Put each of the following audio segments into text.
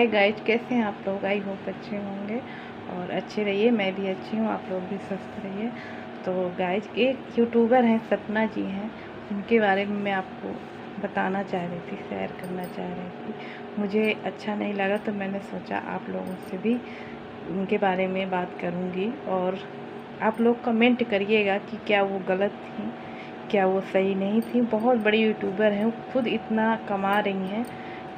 Hi guys, कैसे हैं आप लोग? आई होप अच्छे होंगे और अच्छे रहिए। मैं भी अच्छी हूँ, आप लोग भी स्वस्थ रहिए। तो गाइज, एक यूट्यूबर हैं, सपना जी हैं, उनके बारे में मैं आपको बताना चाह रही थी, शेयर करना चाह रही थी। मुझे अच्छा नहीं लगा तो मैंने सोचा आप लोगों से भी उनके बारे में बात करूँगी और आप लोग कमेंट करिएगा कि क्या वो गलत थी, क्या वो सही नहीं थी। बहुत बड़ी यूट्यूबर हैं, खुद इतना कमा रही हैं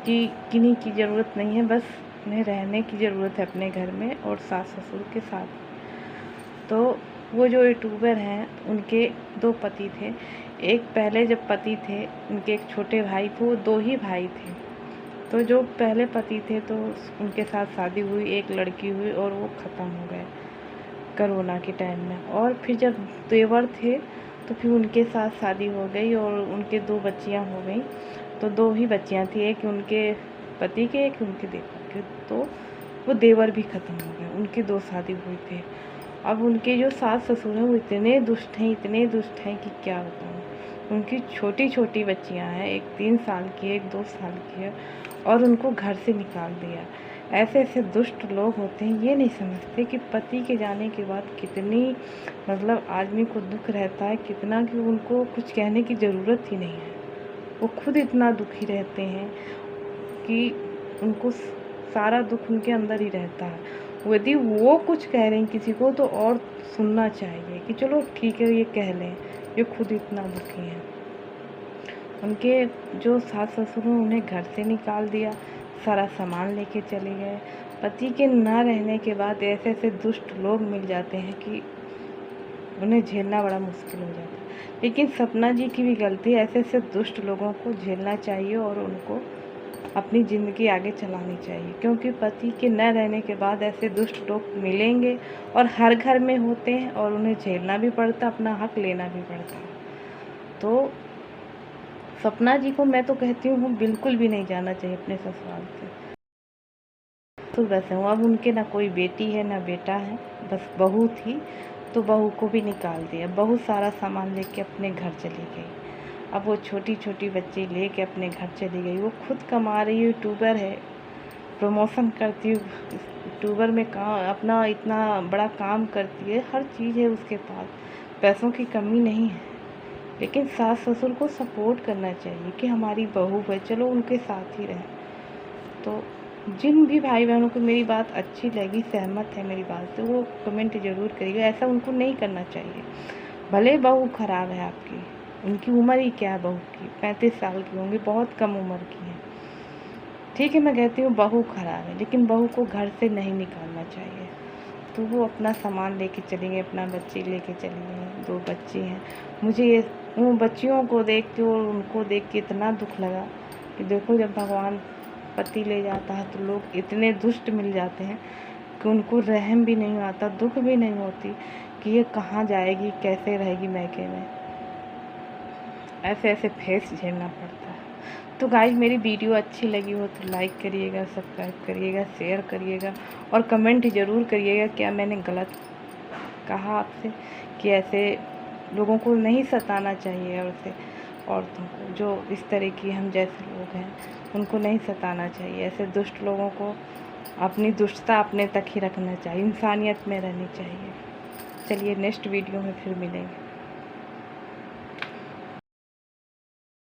कि किन्हीं की ज़रूरत नहीं है, बस उन्हें रहने की ज़रूरत है अपने घर में और सास ससुर के साथ। तो वो जो यूट्यूबर हैं, उनके 2 पति थे। एक पहले जब पति थे, उनके एक छोटे भाई थे, वो 2 ही भाई थे। तो जो पहले पति थे तो उनके साथ शादी हुई, एक लड़की हुई और वो ख़त्म हो गए कोरोना के टाइम में। और फिर जब देवर थे तो फिर उनके साथ शादी हो गई और उनके 2 बच्चियां हो गई। तो 2 ही बच्चियां थी, एक उनके पति के, एक उनके देवर के। तो वो देवर भी ख़त्म हो गए, उनकी 2 शादी हुई थी। अब उनके जो सास ससुर हैं वो इतने दुष्ट हैं, इतने दुष्ट हैं कि क्या बताऊँ। उनकी छोटी छोटी बच्चियां हैं, एक 3 साल की है, एक 2 साल की है, और उनको घर से निकाल दिया। ऐसे ऐसे दुष्ट लोग होते हैं, ये नहीं समझते कि पति के जाने के बाद कितनी मतलब आदमी को दुख रहता है, कितना कि उनको कुछ कहने की ज़रूरत ही नहीं है। वो खुद इतना दुखी रहते हैं कि उनको सारा दुख उनके अंदर ही रहता है। यदि वो कुछ कह रहे हैं किसी को तो और सुनना चाहिए कि चलो ठीक है, ये कह लें, ये खुद इतना दुखी हैं। उनके जो सास ससुर हैं उन्हें घर से निकाल दिया, सारा सामान लेके चले गए। पति के ना रहने के बाद ऐसे ऐसे दुष्ट लोग मिल जाते हैं कि उन्हें झेलना बड़ा मुश्किल हो जाता है। लेकिन सपना जी की भी गलती है, ऐसे ऐसे दुष्ट लोगों को झेलना चाहिए और उनको अपनी ज़िंदगी आगे चलानी चाहिए, क्योंकि पति के न रहने के बाद ऐसे दुष्ट लोग मिलेंगे और हर घर में होते हैं और उन्हें झेलना भी पड़ता, अपना हक लेना भी पड़ता है। तो सपना जी को मैं तो कहती हूँ बिल्कुल भी नहीं जाना चाहिए अपने ससुराल से। तो वैसे हूँ, अब उनके ना कोई बेटी है ना बेटा है, बस बहू थी, तो बहू को भी निकाल दिया। बहू सारा सामान लेके अपने घर चली गई। अब वो छोटी छोटी बच्ची लेके अपने घर चली गई। वो खुद कमा रही है, यूट्यूबर है, प्रमोशन करती है, यूट्यूबर में काम अपना इतना बड़ा काम करती है, हर चीज़ है उसके पास, पैसों की कमी नहीं है। लेकिन सास ससुर को सपोर्ट करना चाहिए कि हमारी बहू है, चलो उनके साथ ही रहें। तो जिन भी भाई बहनों को मेरी बात अच्छी लगी, सहमत है मेरी बात से, वो कमेंट ज़रूर करिएगा। ऐसा उनको नहीं करना चाहिए। भले बहू ख़राब है आपकी, उनकी उम्र ही क्या है बहू की, 35 साल की होंगी, बहुत कम उम्र की है। ठीक है, मैं कहती हूँ बहू ख़राब है, लेकिन बहू को घर से नहीं निकालना चाहिए। तो वो अपना सामान लेके चली गई, अपना बच्ची लेके चली गई। 2 बच्ची हैं। मुझे ये उन बच्चियों को देख के और उनको देख के इतना दुख लगा कि देखो, जब भगवान पति ले जाता है तो लोग इतने दुष्ट मिल जाते हैं कि उनको रहम भी नहीं आता, दुख भी नहीं होती कि ये कहाँ जाएगी, कैसे रहेगी मैके में। ऐसे ऐसे फेस झेलना पड़ता है। तो गाइस, मेरी वीडियो अच्छी लगी हो तो लाइक करिएगा, सब्सक्राइब करिएगा, शेयर करिएगा और कमेंट ज़रूर करिएगा क्या मैंने गलत कहा आपसे, कि ऐसे लोगों को नहीं सताना चाहिए। और से औरतों को, जो इस तरह की हम जैसे लोग हैं, उनको नहीं सताना चाहिए। ऐसे दुष्ट लोगों को अपनी दुष्टता अपने तक ही रखना चाहिए, इंसानियत में रहनी चाहिए। चलिए, नेक्स्ट वीडियो में फिर मिलेंगे।